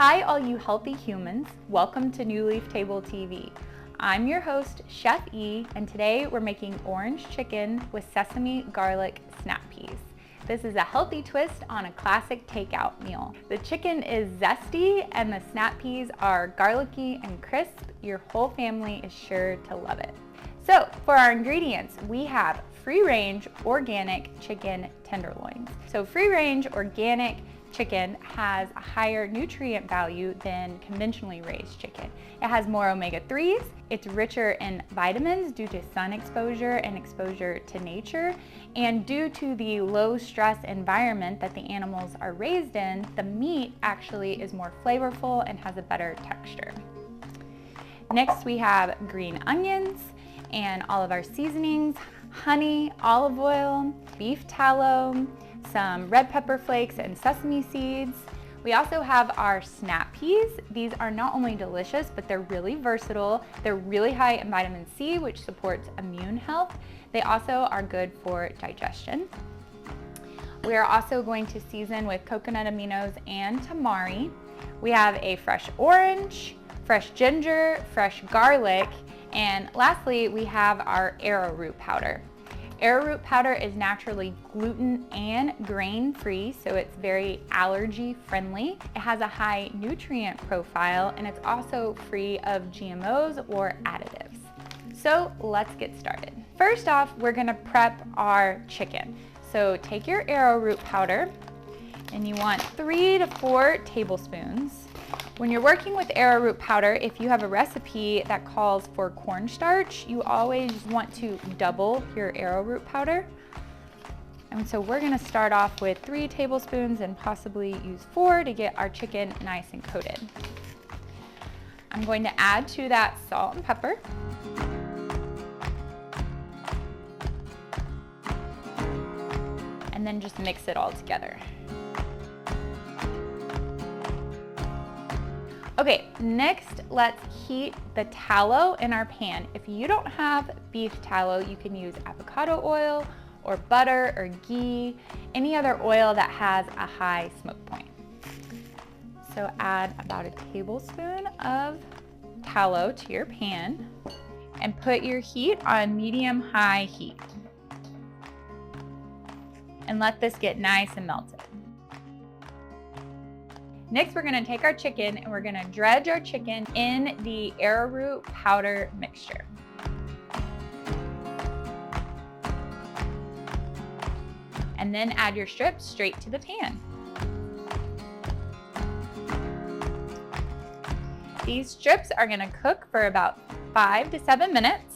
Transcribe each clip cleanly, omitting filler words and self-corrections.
Hi all you healthy humans, welcome to New Leaf Table TV. I'm your host, Chef E, and today we're making orange chicken with sesame garlic snap peas. This is a healthy twist on a classic takeout meal. The chicken is zesty and the snap peas are garlicky and crisp. Your whole family is sure to love it. So for our ingredients, we have free-range organic chicken tenderloins. So free-range organic chicken has a higher nutrient value than conventionally raised chicken. It has more omega-3s, it's richer in vitamins due to sun exposure and exposure to nature, and due to the low stress environment that the animals are raised in, the meat actually is more flavorful and has a better texture. Next we have green onions and all of our seasonings, honey, olive oil, beef tallow, some red pepper flakes and sesame seeds. We also have our snap peas. These are not only delicious, but they're really versatile. They're really high in vitamin C, which supports immune health. They also are good for digestion. We are also going to season with coconut aminos and tamari. We have a fresh orange, fresh ginger, fresh garlic, and lastly, we have our arrowroot powder. Arrowroot powder is naturally gluten and grain-free, so it's very allergy friendly. It has a high nutrient profile, and it's also free of GMOs or additives. So let's get started. First off, we're gonna prep our chicken. So take your arrowroot powder, and you want 3 to 4 tablespoons. When you're working with arrowroot powder, if you have a recipe that calls for cornstarch, you always want to double your arrowroot powder. And so we're gonna start off with 3 tablespoons and possibly use 4 to get our chicken nice and coated. I'm going to add to that salt and pepper. And then just mix it all together. Okay, next let's heat the tallow in our pan. If you don't have beef tallow, you can use avocado oil or butter or ghee, any other oil that has a high smoke point. So add about a tablespoon of tallow to your pan and put your heat on medium-high heat. And let this get nice and melted. Next, we're gonna take our chicken and we're gonna dredge our chicken in the arrowroot powder mixture. And then add your strips straight to the pan. These strips are gonna cook for about 5 to 7 minutes.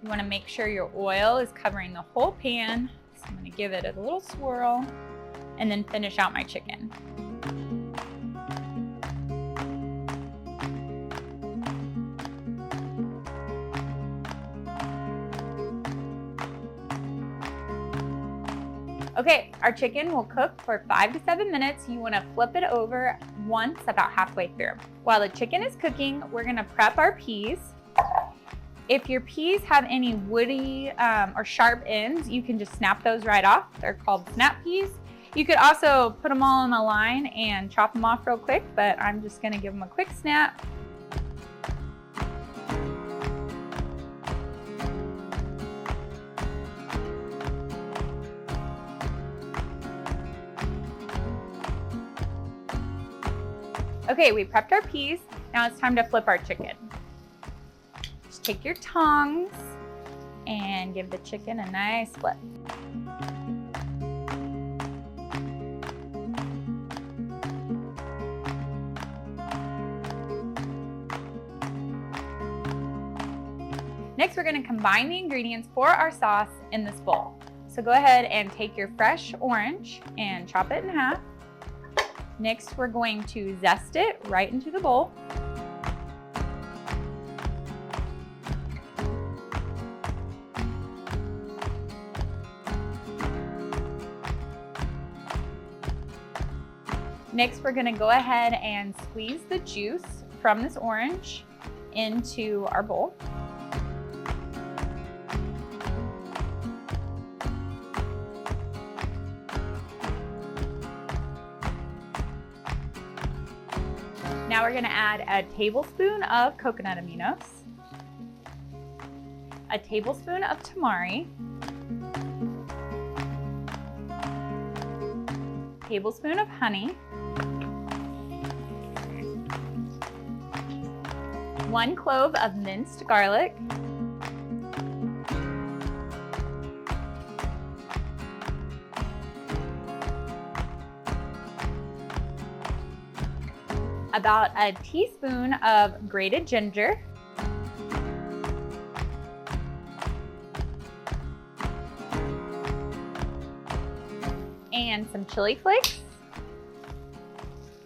You want to make sure your oil is covering the whole pan. So I'm going to give it a little swirl and then finish out my chicken. Okay, our chicken will cook for 5 to 7 minutes. You want to flip it over once about halfway through. While the chicken is cooking, we're going to prep our peas. If your peas have any woody or sharp ends, you can just snap those right off. They're called snap peas. You could also put them all on a line and chop them off real quick, but I'm just gonna give them a quick snap. Okay, we prepped our peas. Now it's time to flip our chicken. Take your tongs and give the chicken a nice flip. Next, we're going to combine the ingredients for our sauce in this bowl. So go ahead and take your fresh orange and chop it in half. Next, we're going to zest it right into the bowl. Next, we're gonna go ahead and squeeze the juice from this orange into our bowl. Now we're gonna add a tablespoon of coconut aminos, a tablespoon of tamari, tablespoon of honey, 1 clove of minced garlic, about a teaspoon of grated ginger, and some chili flakes,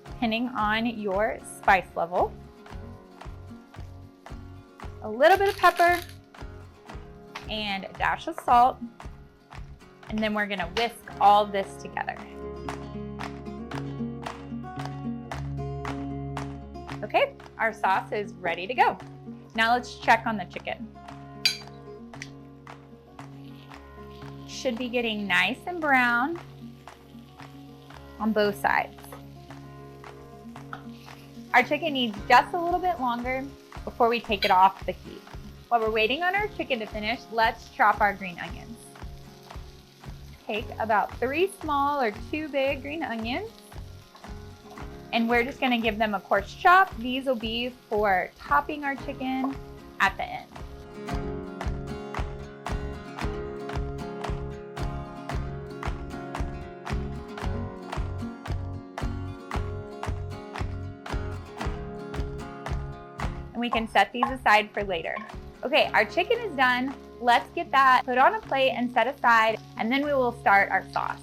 depending on your spice level, a little bit of pepper, and a dash of salt, and then we're gonna whisk all this together. Okay, our sauce is ready to go. Now let's check on the chicken. Should be getting nice and brown on both sides. Our chicken needs just a little bit longer before we take it off the heat. While we're waiting on our chicken to finish, let's chop our green onions. Take about 3 small or 2 big green onions, and we're just gonna give them a coarse chop. These will be for topping our chicken at the end. And we can set these aside for later. Okay, our chicken is done. Let's get that put on a plate and set aside, and then we will start our sauce.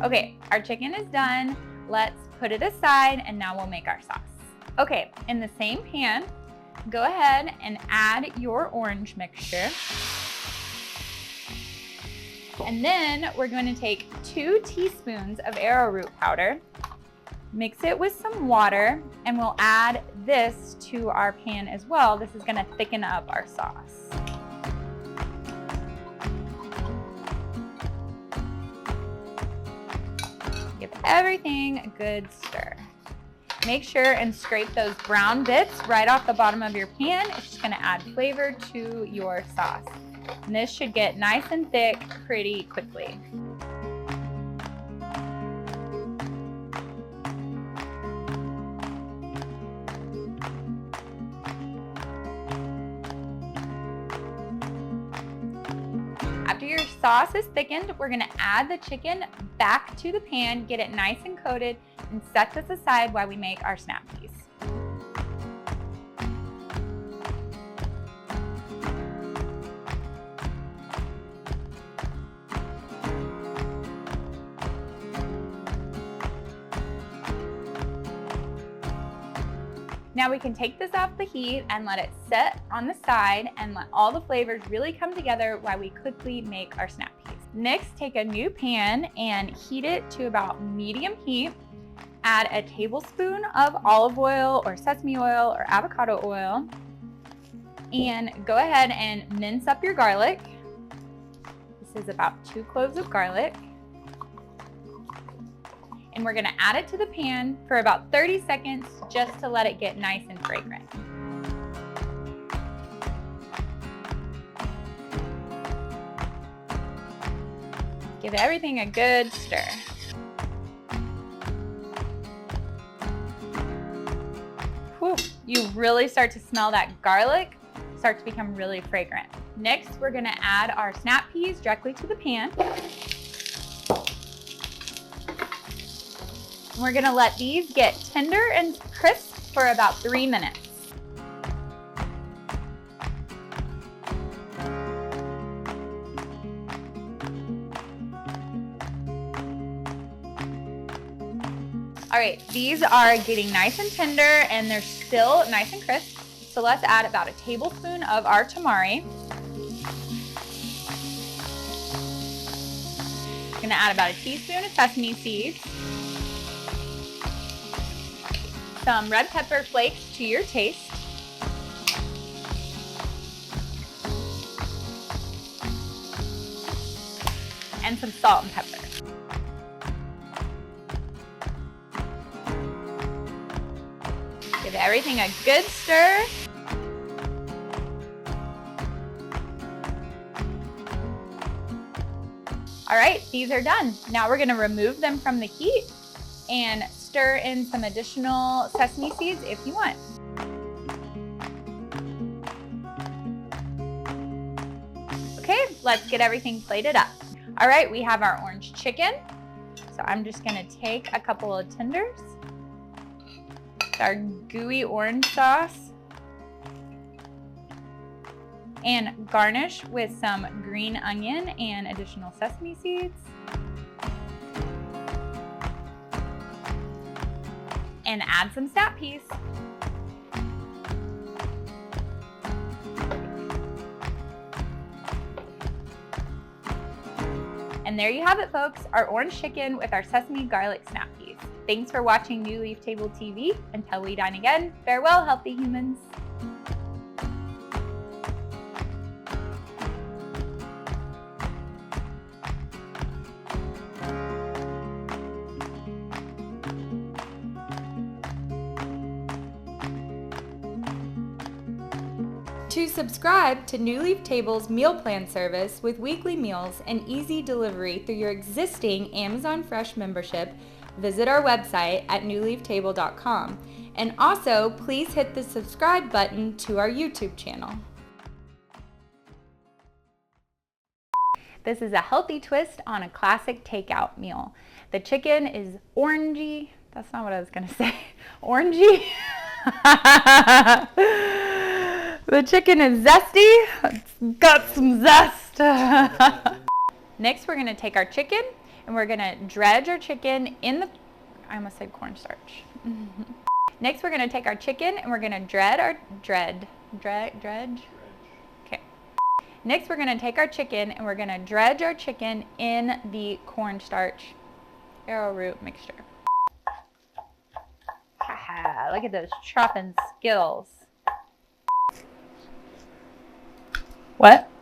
Okay, our chicken is done. Let's put it aside, and now we'll make our sauce. Okay, in the same pan, go ahead and add your orange mixture. And then we're going to take 2 teaspoons of arrowroot powder, mix it with some water, and we'll add this to our pan as well. This is going to thicken up our sauce. Give everything a good stir. Make sure and scrape those brown bits right off the bottom of your pan. It's just gonna add flavor to your sauce. And this should get nice and thick pretty quickly. After your sauce is thickened, we're gonna add the chicken back to the pan, get it nice and coated, and set this aside while we make our snap peas. Now we can take this off the heat and let it set on the side and let all the flavors really come together while we quickly make our snap peas. Next, take a new pan and heat it to about medium heat. Add a tablespoon of olive oil or sesame oil or avocado oil, and go ahead and mince up your garlic. This is about 2 cloves of garlic. And we're gonna add it to the pan for about 30 seconds just to let it get nice and fragrant. Give everything a good stir. Whew, you really start to smell that garlic, start to become really fragrant. Next, we're gonna add our snap peas directly to the pan. We're gonna let these get tender and crisp for about 3 minutes. All right, these are getting nice and tender and they're still nice and crisp. So let's add about a tablespoon of our tamari. I'm gonna add about a teaspoon of sesame seeds. Some red pepper flakes to your taste. and some salt and pepper. Give everything a good stir. All right, these are done. Now we're gonna remove them from the heat and stir in some additional sesame seeds if you want. Okay, let's get everything plated up. All right, we have our orange chicken. So I'm just gonna take a couple of tenders, our gooey orange sauce, and garnish with some green onion and additional sesame seeds. And add some snap peas. And there you have it, folks, our orange chicken with our sesame garlic snap peas. Thanks for watching New Leaf Table TV. Until we dine again, farewell, healthy humans. To subscribe to New Leaf Table's meal plan service with weekly meals and easy delivery through your existing Amazon Fresh membership, visit our website at newleaftable.com. And also, please hit the subscribe button to our YouTube channel. This is a healthy twist on a classic takeout meal. The chicken is orangey. That's not what I was gonna say. Orangey. The chicken is zesty. It's got some zest. Next, we're gonna take our chicken and we're gonna dredge our chicken in the, I almost said cornstarch. Next, we're gonna take our chicken and we're gonna dredge. Okay. Next, we're gonna take our chicken and we're gonna dredge our chicken in the cornstarch arrowroot mixture. Haha, look at those chopping skills. What?